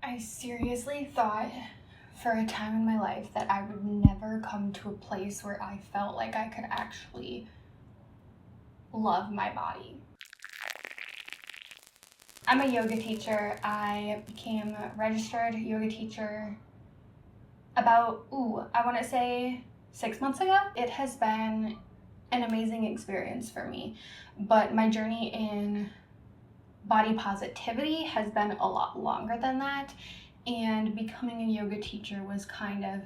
I seriously thought for a time in my life that I would never come to a place where I felt like I could actually love my body. I'm a yoga teacher. I became a registered yoga teacher about, I want to say 6 months ago. It has been an amazing experience for me, but my journey in body positivity has been a lot longer than that, and becoming a yoga teacher was kind of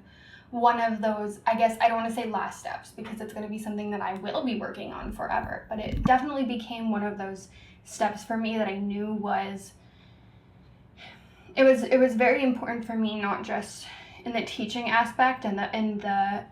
one of those, I guess I don't want to say last steps because it's going to be something that I will be working on forever, but it definitely became one of those steps for me that I knew it was very important for me, not just in the teaching aspect and the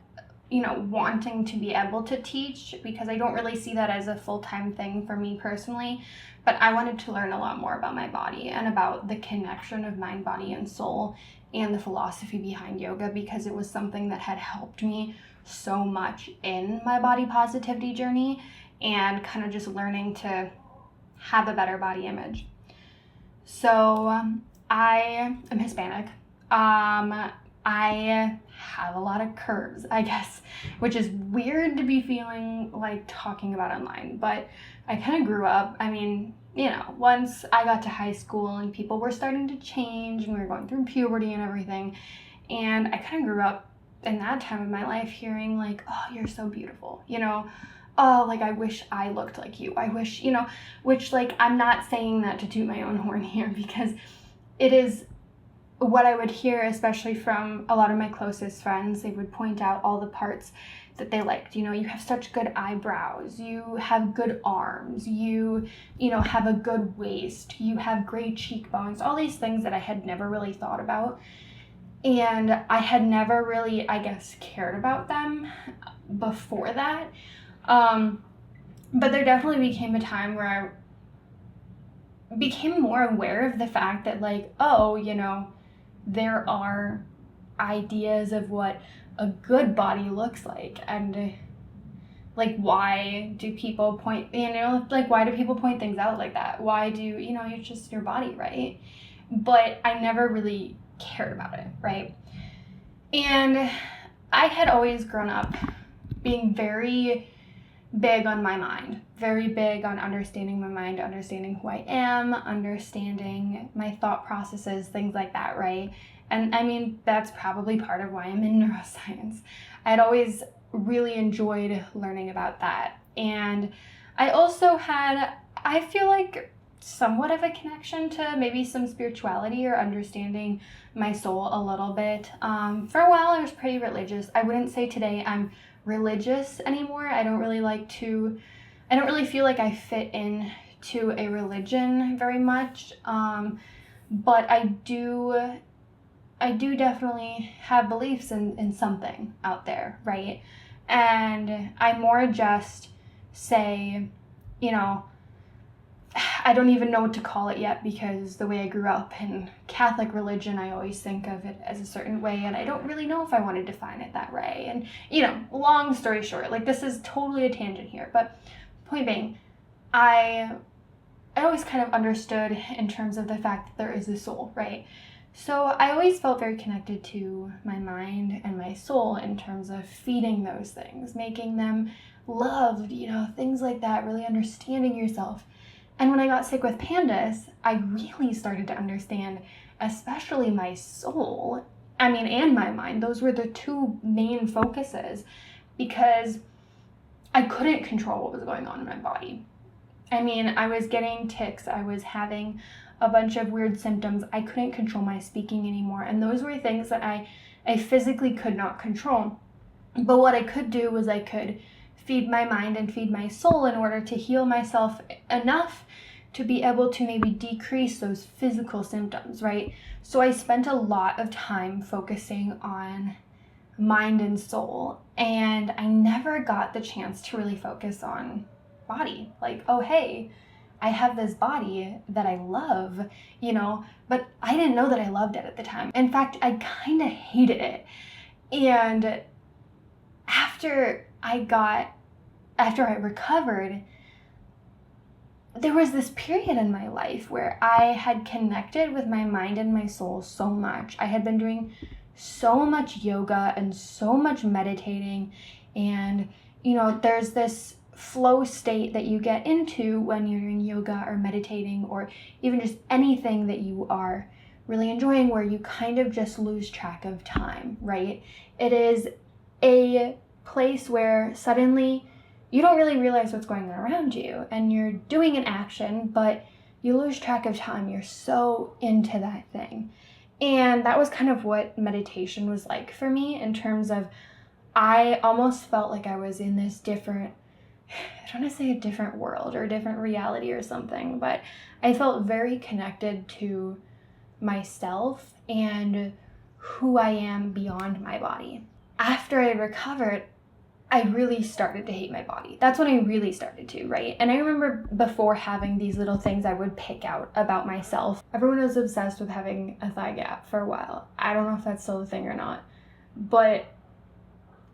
wanting to be able to teach, because I don't really see that as a full-time thing for me personally, but I wanted to learn a lot more about my body and about the connection of mind, body, and soul and the philosophy behind yoga, because it was something that had helped me so much in my body positivity journey and kind of just learning to have a better body image. So I am Hispanic. I have a lot of curves, I guess, which is weird to be feeling like talking about online, but I kind of grew up, once I got to high school and people were starting to change and we were going through puberty and everything, and I kind of grew up in that time of my life hearing like, oh, you're so beautiful, oh, like, I wish I looked like you, I wish, which, like, I'm not saying that to toot my own horn here, because it is what I would hear, especially from a lot of my closest friends. They would point out all the parts that they liked. You have such good eyebrows, you have good arms, you have a good waist, you have great cheekbones, all these things that I had never really thought about. And I had never really, I guess, cared about them before that. But there definitely became a time where I became more aware of the fact that, like, there are ideas of what a good body looks like, and like, why do people point things out like that? Why do, it's just your body, right? But I never really cared about it, right? And I had always grown up being very big on my mind, very big on understanding my mind, understanding who I am, understanding my thought processes, things like that, right? And that's probably part of why I'm in neuroscience. I'd always really enjoyed learning about that. And I also had, I feel like, somewhat of a connection to maybe some spirituality or understanding my soul a little bit. For a while I was pretty religious. I wouldn't say today I'm religious anymore. I don't really feel like I fit in to a religion very much. But I do definitely have beliefs in something out there, right? And I more just say, I don't even know what to call it yet, because the way I grew up in Catholic religion, I always think of it as a certain way, and I don't really know if I want to define it that way. And, long story short, like, this is totally a tangent here, but point being, I always kind of understood in terms of the fact that there is a soul, right? So I always felt very connected to my mind and my soul in terms of feeding those things, making them loved, things like that, really understanding yourself. And when I got sick with PANDAS, I really started to understand, especially my soul, and my mind. Those were the two main focuses, because I couldn't control what was going on in my body. I was getting tics, I was having a bunch of weird symptoms, I couldn't control my speaking anymore, and those were things that I physically could not control. But what I could do was I could feed my mind and feed my soul in order to heal myself enough to be able to maybe decrease those physical symptoms, right? So I spent a lot of time focusing on mind and soul, and I never got the chance to really focus on body. Like, oh, hey, I have this body that I love, but I didn't know that I loved it at the time. In fact, I kind of hated it. And after I recovered, there was this period in my life where I had connected with my mind and my soul so much. I had been doing so much yoga and so much meditating, and there's this flow state that you get into when you're doing yoga or meditating, or even just anything that you are really enjoying, where you kind of just lose track of time, right? It is a place where suddenly you don't really realize what's going on around you, and you're doing an action, but you lose track of time. You're so into that thing. And that was kind of what meditation was like for me, in terms of, I almost felt like I was in this different, I don't want to say a different world or a different reality or something, but I felt very connected to myself and who I am beyond my body. After I recovered, I really started to hate my body. That's when I really started to, right? And I remember before having these little things I would pick out about myself. Everyone was obsessed with having a thigh gap for a while. I don't know if that's still a thing or not, but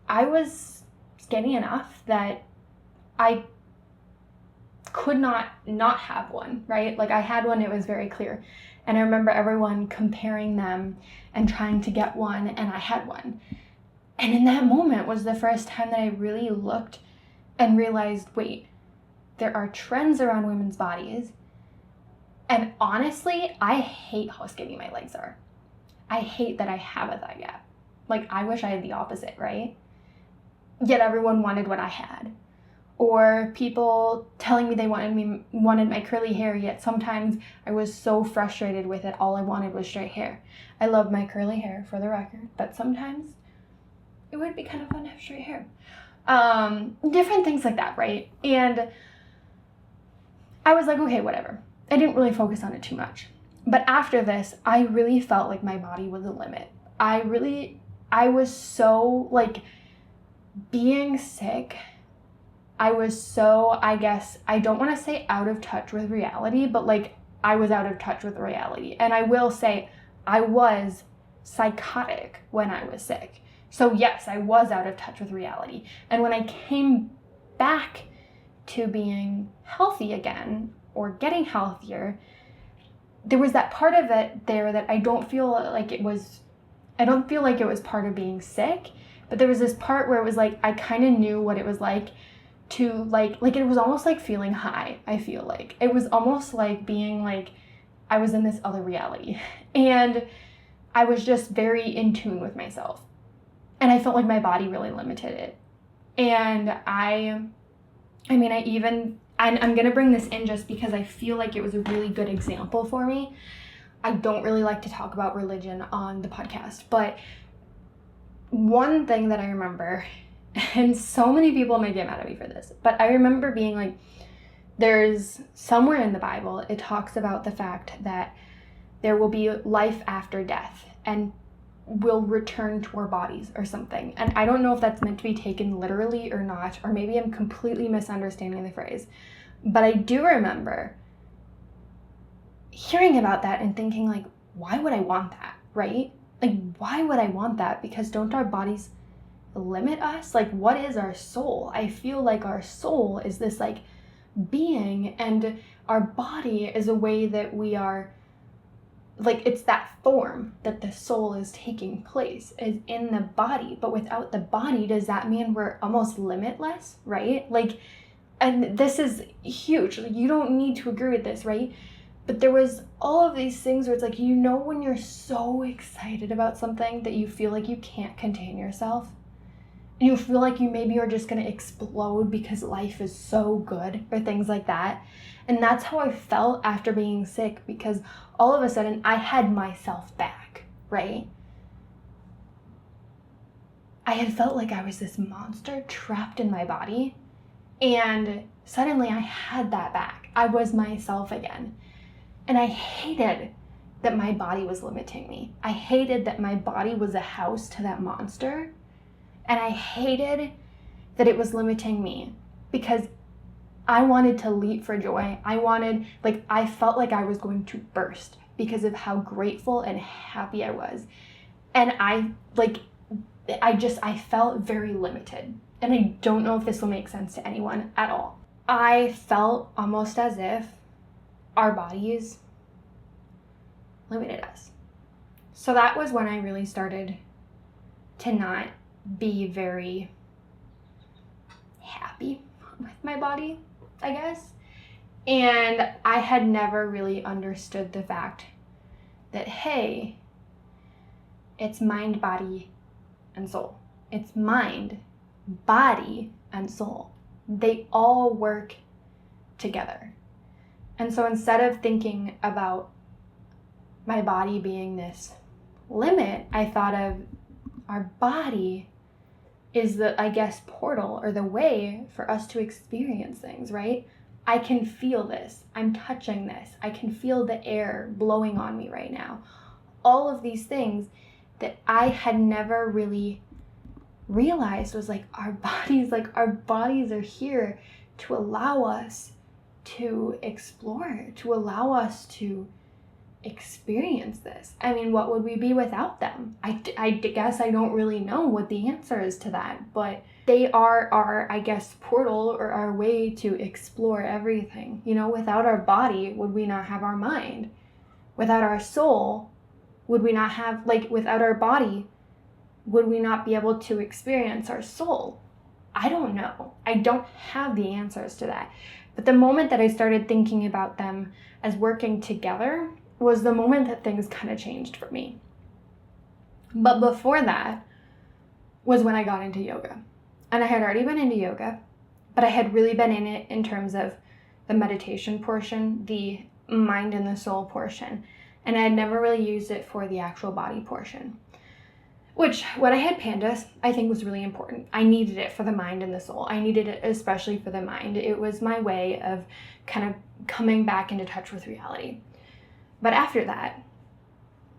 I was skinny enough that I could not have one, right? Like, I had one, it was very clear. And I remember everyone comparing them and trying to get one, and I had one. And in that moment was the first time that I really looked and realized, wait, there are trends around women's bodies. And honestly, I hate how skinny my legs are. I hate that I have a thigh gap. Like, I wish I had the opposite, right? Yet everyone wanted what I had. Or people telling me they wanted my curly hair, yet sometimes I was so frustrated with it, all I wanted was straight hair. I love my curly hair, for the record, but sometimes it would be kind of fun to have straight hair. Different things like that, right? And I was like, okay, whatever. I didn't really focus on it too much. But after this, I really felt like my body was a limit. I was so, like, being sick, I was so, I guess, I don't want to say out of touch with reality, but like, I was out of touch with reality. And I will say, I was psychotic when I was sick. So yes, I was out of touch with reality. And when I came back to being healthy again, or getting healthier, there was that part of it there that I don't feel like it was part of being sick, but there was this part where it was like, I kind of knew what it was like to like it was almost like feeling high. I feel like it was almost like being like I was in this other reality, and I was just very in tune with myself, and I felt like my body really limited it. And I'm gonna bring this in just because I feel like it was a really good example for me. I don't really like to talk about religion on the podcast, but one thing that I remember, and so many people may get mad at me for this, but I remember being like, there's somewhere in the Bible, it talks about the fact that there will be life after death, and we'll return to our bodies or something. And I don't know if that's meant to be taken literally or not, or maybe I'm completely misunderstanding the phrase, but I do remember hearing about that and thinking like, why would I want that, right? Like, why would I want that? Because don't our bodies limit us? Like, what is our soul? I feel like our soul is this like being, and our body is a way that we are, like, it's that form that the soul is taking place, is in the body. But without the body, does that mean we're almost limitless, right? Like, and this is huge. Like, you don't need to agree with this, right? But there was all of these things where it's like, when you're so excited about something that you feel like you can't contain yourself, and you feel like you maybe are just going to explode because life is so good, or things like that. And that's how I felt after being sick, because all of a sudden I had myself back, right? I had felt like I was this monster trapped in my body, and suddenly I had that back. I was myself again. And I hated that my body was limiting me. I hated that my body was a house to that monster. And I hated that it was limiting me, because I wanted to leap for joy. I felt like I was going to burst because of how grateful and happy I was. And I felt very limited. And I don't know if this will make sense to anyone at all. I felt almost as if our bodies limited us. So that was when I really started to not be very happy with my body, I guess. And I had never really understood the fact that, hey, it's mind, body, and soul. It's mind, body, and soul. They all work together. And so instead of thinking about my body being this limit, I thought of our body is the, I guess, portal or the way for us to experience things, right? I can feel this. I'm touching this. I can feel the air blowing on me right now. All of these things that I had never really realized was like our bodies are here to allow us to explore, to allow us to experience this. I mean, what would we be without them? I guess I don't really know what the answer is to that, but they are our, I guess, portal or our way to explore everything. You know, without our body, would we not have our mind? Without our soul, would we not have, like, without our body, would we not be able to experience our soul? I don't know. I don't have the answers to that. But the moment that I started thinking about them as working together was the moment that things kind of changed for me. But before that was when I got into yoga. And I had already been into yoga, but I had really been in it in terms of the meditation portion, the mind and the soul portion. And I had never really used it for the actual body portion, which when I had PANDAS, I think was really important. I needed it for the mind and the soul. I needed it especially for the mind. It was my way of kind of coming back into touch with reality. But after that,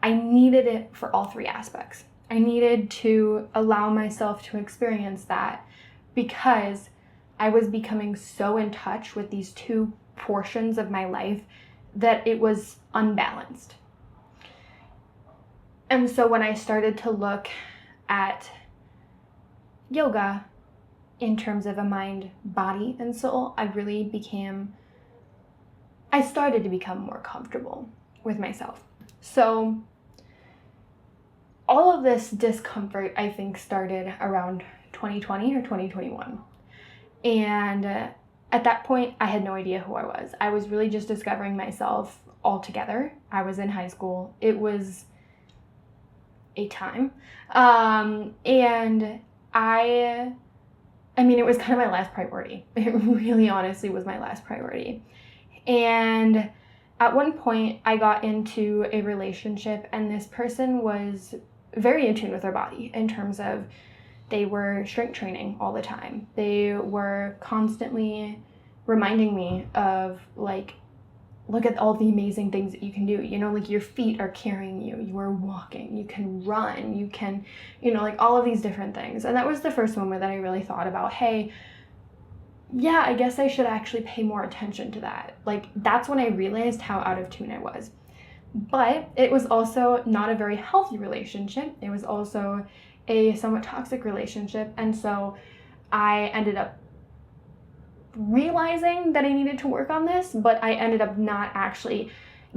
I needed it for all three aspects. I needed to allow myself to experience that because I was becoming so in touch with these two portions of my life that it was unbalanced. And so when I started to look at yoga in terms of a mind, body, and soul, I started to become more comfortable with myself. So all of this discomfort, I think, started around 2020 or 2021. And at that point, I had no idea who I was. I was really just discovering myself altogether. I was in high school. It was a time. And I mean, it was kind of my last priority. It really honestly was my last priority. And at one point, I got into a relationship, and this person was very in tune with their body in terms of they were strength training all the time. They were constantly reminding me of, like, look at all the amazing things that you can do. You know, like your feet are carrying you. You are walking. You can run. You can, you know, like all of these different things. And that was the first moment that I really thought about, hey, yeah, I guess I should actually pay more attention to that. Like, that's when I realized how out of tune I was. But it was also not a very healthy relationship. It was also a somewhat toxic relationship. And so I ended up realizing that I needed to work on this, but I ended up not actually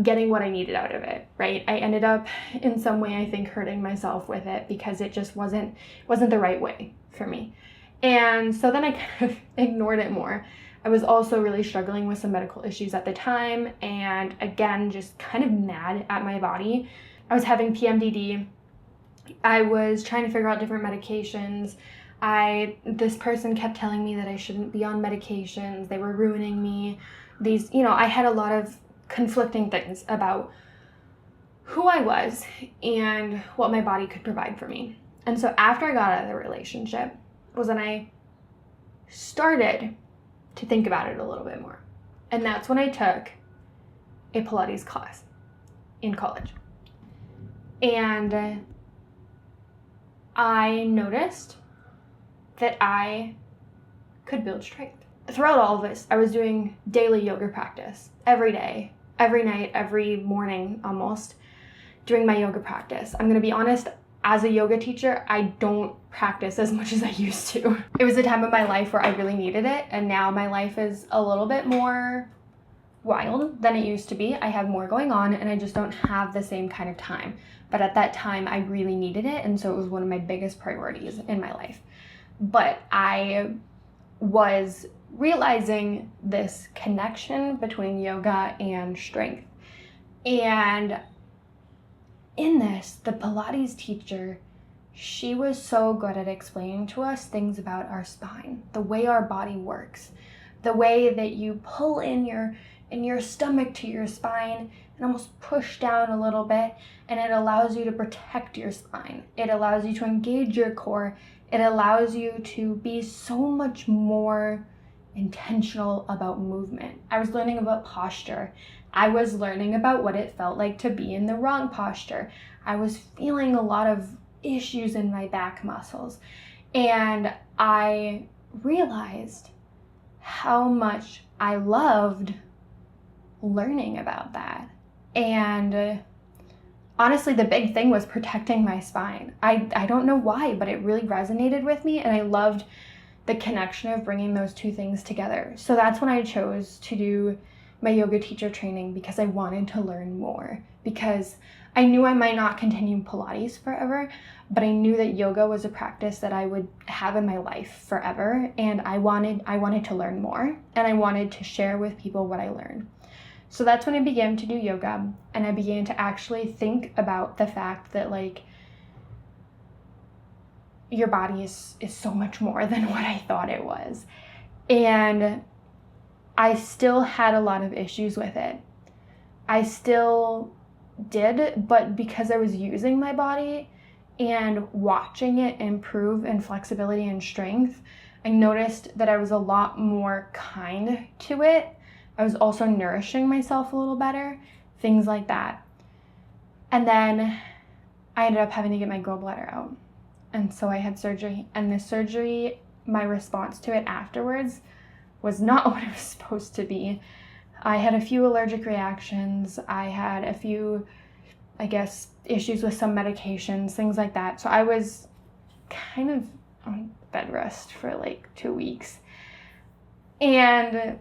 getting what I needed out of it, right? I ended up in some way, I think, hurting myself with it because it just wasn't the right way for me. And so then I kind of ignored it more. I was also really struggling with some medical issues at the time, and again, just kind of mad at my body. I was having PMDD. I was trying to figure out different medications. This person kept telling me that I shouldn't be on medications. They were ruining me. I had a lot of conflicting things about who I was and what my body could provide for me. And so after I got out of the relationship was when I started to think about it a little bit more. And that's when I took a Pilates class in college. And I noticed that I could build strength. Throughout all of this, I was doing daily yoga practice every day, every night, every morning almost, during my yoga practice. I'm gonna be honest, as a yoga teacher, I don't practice as much as I used to. It was a time of my life where I really needed it, and now my life is a little bit more wild than it used to be. I have more going on, and I just don't have the same kind of time. But at that time, I really needed it, and so it was one of my biggest priorities in my life. But I was realizing this connection between yoga and strength. And in this, the Pilates teacher, she was so good at explaining to us things about our spine, the way our body works, the way that you pull in your stomach to your spine and almost push down a little bit, and it allows you to protect your spine. It allows you to engage your core. It allows you to be so much more intentional about movement. I was learning about posture. I was learning about what it felt like to be in the wrong posture. I was feeling a lot of issues in my back muscles. And I realized how much I loved learning about that. And honestly, the big thing was protecting my spine. I don't know why, but it really resonated with me, and I loved the connection of bringing those two things together. So that's when I chose to do my yoga teacher training, because I wanted to learn more, because I knew I might not continue Pilates forever, but I knew that yoga was a practice that I would have in my life forever, and I wanted to learn more, and I wanted to share with people what I learned. So that's when I began to do yoga, and I began to actually think about the fact that, like, your body is so much more than what I thought it was. And I still had a lot of issues with it. I still did, but because I was using my body and watching it improve in flexibility and strength, I noticed that I was a lot more kind to it. I was also nourishing myself a little better, things like that. And then I ended up having to get my gallbladder out. And so I had surgery, and the surgery, my response to it afterwards was not what it was supposed to be. I had a few allergic reactions. I had a few, I guess, issues with some medications, things like that. So I was kind of on bed rest for like 2 weeks. And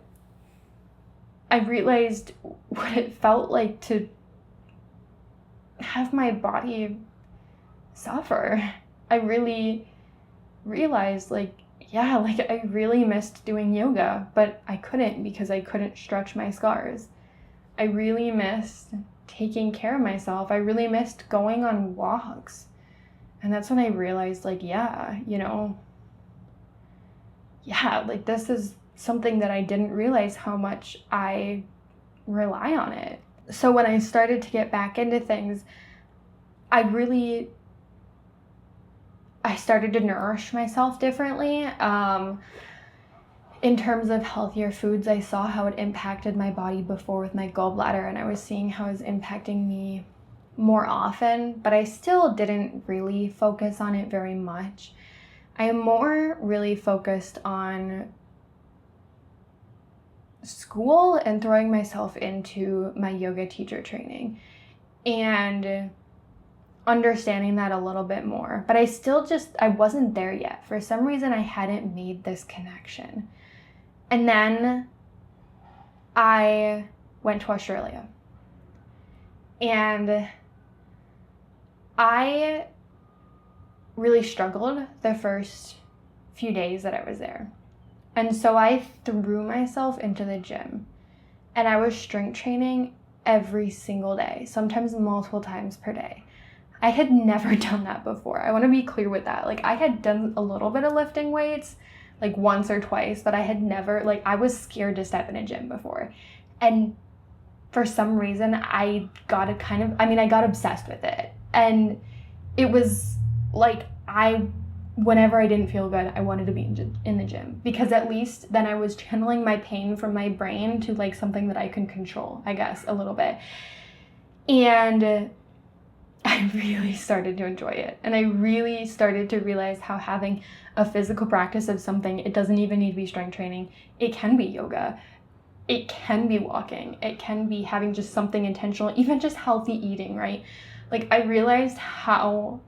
I realized what it felt like to have my body suffer. I really realized, like, yeah, like, I really missed doing yoga, but I couldn't because I couldn't stretch my scars. I really missed taking care of myself. I really missed going on walks. And that's when I realized, like, yeah, like, this is something that I didn't realize how much I rely on it. So when I started to get back into things, I started to nourish myself differently. In terms of healthier foods, I saw how it impacted my body before with my gallbladder, and I was seeing how it was impacting me more often, but I still didn't really focus on it very much. I am more really focused on school and throwing myself into my yoga teacher training and understanding that a little bit more. But I wasn't there yet. For some reason, I hadn't made this connection. And then I went to Australia. And I really struggled the first few days that I was there. And so I threw myself into the gym. And I was strength training every single day, sometimes multiple times per day. I had never done that before. I want to be clear with that. Like, I had done a little bit of lifting weights, like once or twice, but I had never, like, I was scared to step in a gym before. And for some reason, I got obsessed with it. And it was like, whenever I didn't feel good, I wanted to be in the gym, because at least then I was channeling my pain from my brain to, like, something that I can control, I guess, a little bit. And I really started to enjoy it. And I really started to realize how having a physical practice of something, it doesn't even need to be strength training. It can be yoga. It can be walking. It can be having just something intentional, even just healthy eating, right? Like, I realized how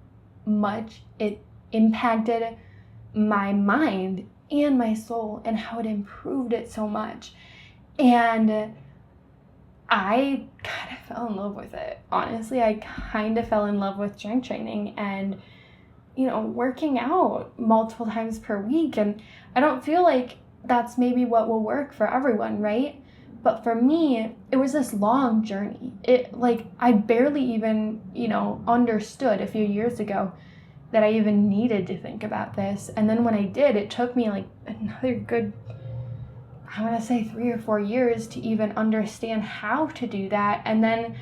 much it impacted my mind and my soul, and how it improved it so much. And I kind of fell in love with it. Honestly, I kind of fell in love with strength training and, working out multiple times per week. And I don't feel like that's maybe what will work for everyone, right? But for me, it was this long journey. I barely even, understood a few years ago that I even needed to think about this. And then when I did, it took me like another good, I want to say 3 or 4 years to even understand how to do that. And then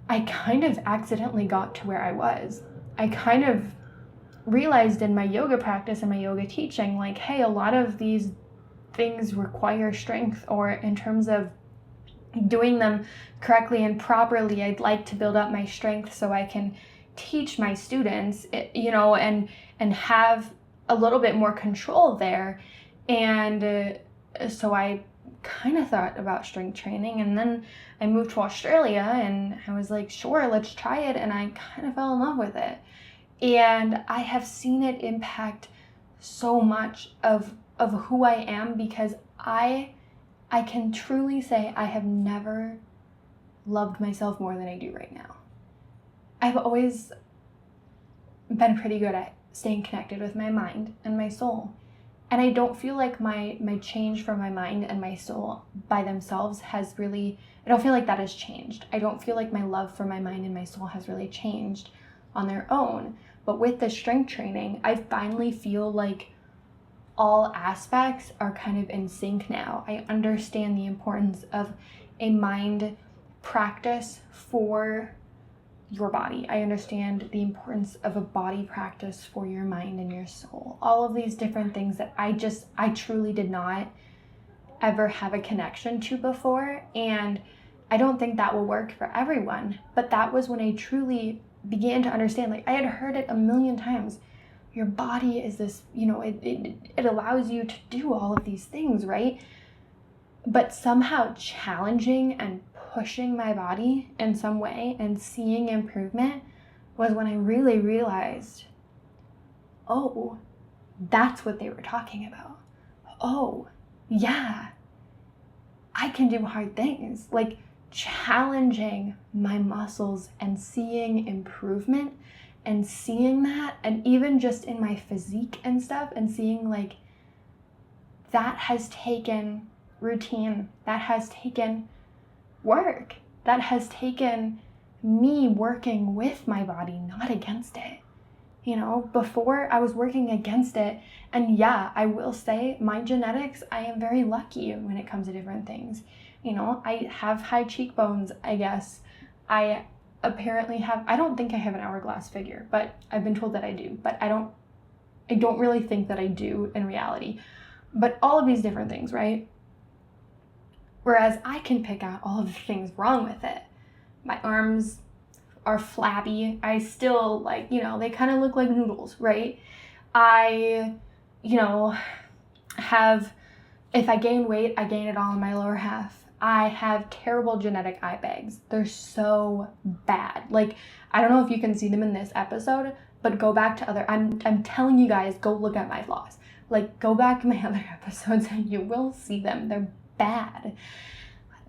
I kind of accidentally got to where I was. I kind of realized in my yoga practice and my yoga teaching, like, hey, a lot of these things require strength, or in terms of doing them correctly and properly, I'd like to build up my strength so I can teach my students, and have a little bit more control there. And so I kind of thought about strength training, and then I moved to Australia and I was like, sure, let's try it. And I kind of fell in love with it. And I have seen it impact so much of who I am, because I can truly say I have never loved myself more than I do right now. I've always been pretty good at staying connected with my mind and my soul. And I don't feel like my change for my mind and my soul by themselves has really, I don't feel like that has changed. I don't feel like my love for my mind and my soul has really changed on their own. But with the strength training, I finally feel like all aspects are kind of in sync now. I understand the importance of a mind practice for your body. I understand the importance of a body practice for your mind and your soul. All of these different things that I truly did not ever have a connection to before. And I don't think that will work for everyone. But that was when I truly began to understand. Like, I had heard it a million times. Your body is this, it allows you to do all of these things, right? But somehow challenging and pushing my body in some way and seeing improvement was when I really realized, oh, that's what they were talking about. Oh, yeah, I can do hard things. Like, challenging my muscles and seeing improvement and seeing that, and even just in my physique and stuff, and seeing like that has taken routine, that has taken work, that has taken me working with my body, not against it. Before I was working against it. And yeah, I will say my genetics, I am very lucky when it comes to different things. I have high cheekbones, I guess. I apparently I don't think I have an hourglass figure, but I've been told that I do. But I don't really think that I do in reality. But all of these different things, right? Whereas I can pick out all of the things wrong with it. My arms are flabby. I still they kind of look like noodles, right? I, if I gain weight, I gain it all in my lower half. I have terrible genetic eye bags. They're so bad. Like, I don't know if you can see them in this episode, but go back to I'm telling you guys, go look at my flaws. Like, go back to my other episodes and you will see them. They're bad.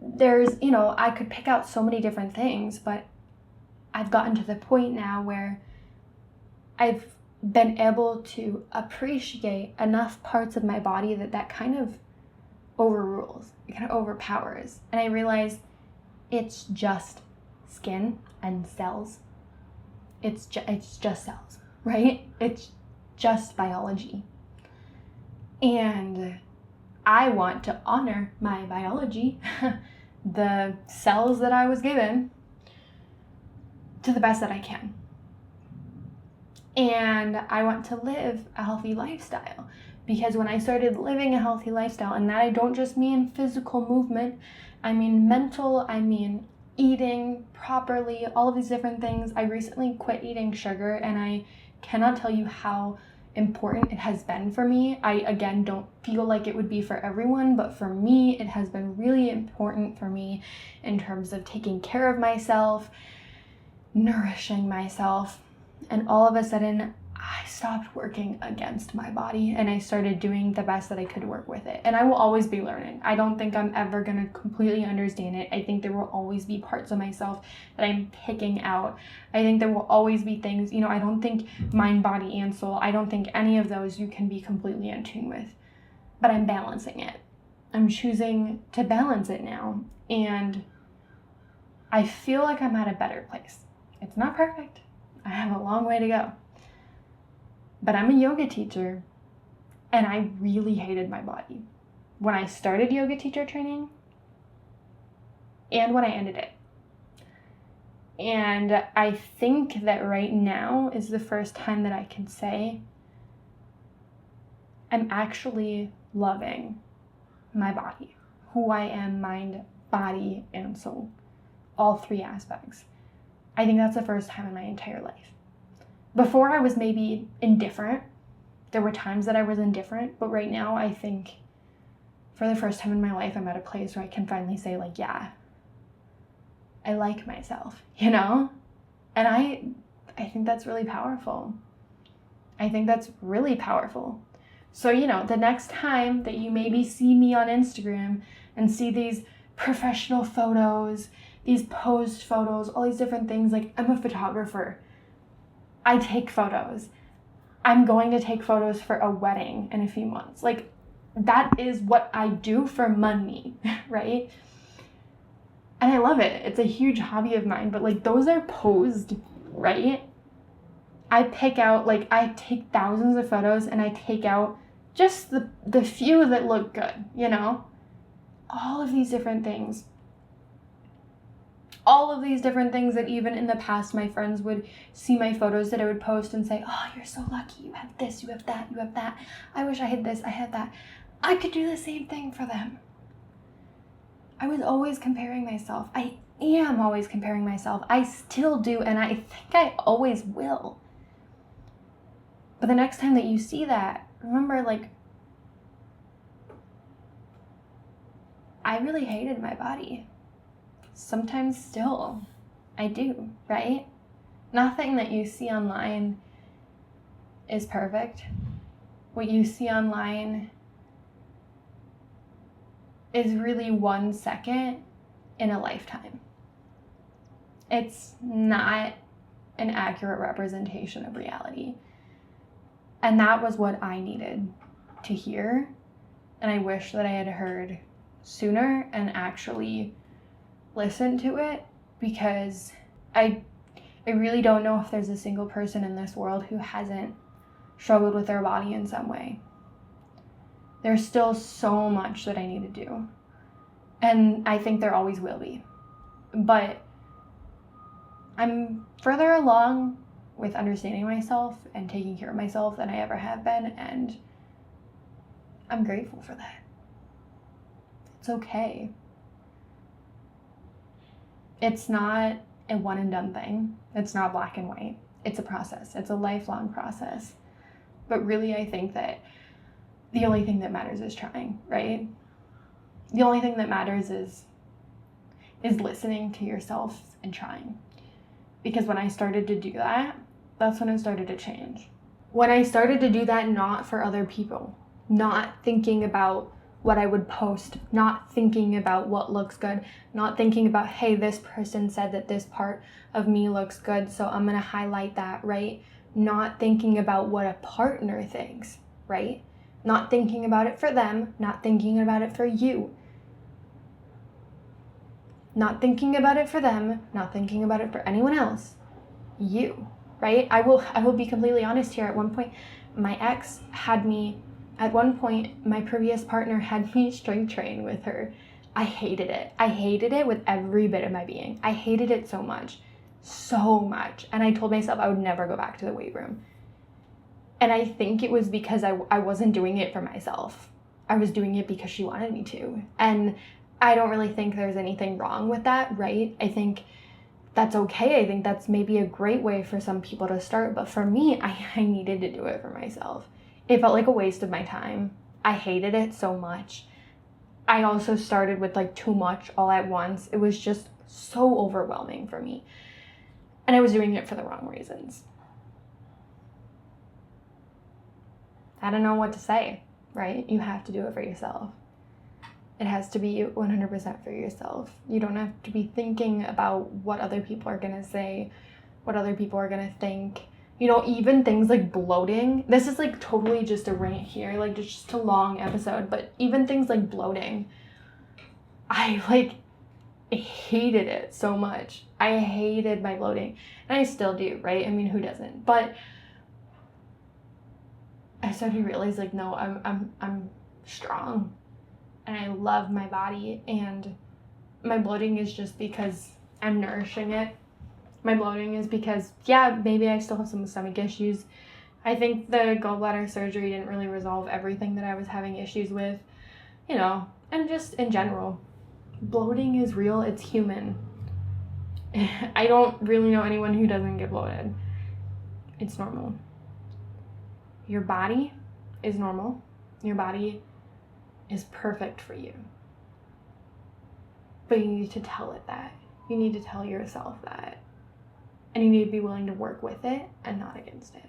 There's, I could pick out so many different things, but I've gotten to the point now where I've been able to appreciate enough parts of my body that kind of overrules, it kind of overpowers. And I realize it's just skin and cells. It's just cells, right? It's just biology. And I want to honor my biology, the cells that I was given, to the best that I can. And I want to live a healthy lifestyle, because when I started living a healthy lifestyle, and that I don't just mean physical movement, I mean mental, I mean eating properly, all of these different things. I recently quit eating sugar, and I cannot tell you how important it has been for me. I, again, don't feel like it would be for everyone, but for me, it has been really important for me in terms of taking care of myself, nourishing myself, And all of a sudden, I stopped working against my body and I started doing the best that I could work with it. And I will always be learning. I don't think I'm ever going to completely understand it. I think there will always be parts of myself that I'm picking out. I think there will always be things, I don't think mind, body, and soul, I don't think any of those you can be completely in tune with. But I'm balancing it. I'm choosing to balance it now. And I feel like I'm at a better place. It's not perfect. I have a long way to go. But I'm a yoga teacher, and I really hated my body when I started yoga teacher training and when I ended it. And I think that right now is the first time that I can say I'm actually loving my body, who I am, mind, body, and soul, all three aspects. I think that's the first time in my entire life. Before I was maybe indifferent. There were times that I was indifferent, but right now I think for the first time in my life, I'm at a place where I can finally say like, yeah, I like myself, And I think that's really powerful. I think that's really powerful. So, the next time that you maybe see me on Instagram and see these professional photos, these posed photos, all these different things, like I'm a photographer. I take photos. I'm going to take photos for a wedding in a few months. Like, that is what I do for money, right? And I love it. It's a huge hobby of mine, but like those are posed, right? I pick out, like I take thousands of photos and I take out just the few that look good, All of these different things. All of these different things that even in the past, my friends would see my photos that I would post and say, oh, you're so lucky. You have this, you have that, you have that. I wish I had this, I had that. I could do the same thing for them. I was always comparing myself. I am always comparing myself. I still do, and I think I always will. But the next time that you see that, remember, like, I really hated my body. Sometimes still, I do, right? Nothing that you see online is perfect. What you see online is really 1 second in a lifetime. It's not an accurate representation of reality. And that was what I needed to hear. And I wish that I had heard sooner and actually listen to it, because I really don't know if there's a single person in this world who hasn't struggled with their body in some way. There's still so much that I need to do. And I think there always will be. But I'm further along with understanding myself and taking care of myself than I ever have been, and I'm grateful for that. It's okay. It's not a one and done thing. It's not black and white. It's a process. It's a lifelong process. But really, I think that the only thing that matters is trying, right? The only thing that matters is listening to yourself and trying. Because when I started to do that, that's when it started to change. When I started to do that, not for other people, not thinking about what I would post, not thinking about what looks good, not thinking about, hey, this person said that this part of me looks good, so I'm gonna highlight that, right? Not thinking about what a partner thinks, right? Not thinking about it for them, not thinking about it for you. Not thinking about it for them, not thinking about it for anyone else. You, right? I will be completely honest here. At one point, my ex had me, at one point, my previous partner had me strength train with her. I hated it. I hated it with every bit of my being. I hated it so much. So much. And I told myself I would never go back to the weight room. And I think it was because I wasn't doing it for myself. I was doing it because she wanted me to. And I don't really think there's anything wrong with that, right? I think that's okay. I think that's maybe a great way for some people to start. But for me, I needed to do it for myself. It felt like a waste of my time. I hated it so much. I also started with like too much all at once. It was just so overwhelming for me. And I was doing it for the wrong reasons. I don't know what to say, right? You have to do it for yourself. It has to be 100% for yourself. You don't have to be thinking about what other people are going to say, what other people are going to think. You know, even things like bloating. This is like totally just a rant here, like just a long episode, but even things like bloating. I like hated it so much. I hated my bloating. And I still do, right? I mean, who doesn't? But I started to realize like, no, I'm strong. And I love my body, and my bloating is just because I'm nourishing it. My bloating is because, yeah, maybe I still have some stomach issues. I think the gallbladder surgery didn't really resolve everything that I was having issues with, you know, and just in general. Bloating is real, it's human. I don't really know anyone who doesn't get bloated. It's normal. Your body is normal. Your body is perfect for you. But you need to tell it that. You need to tell yourself that. And you need to be willing to work with it and not against it.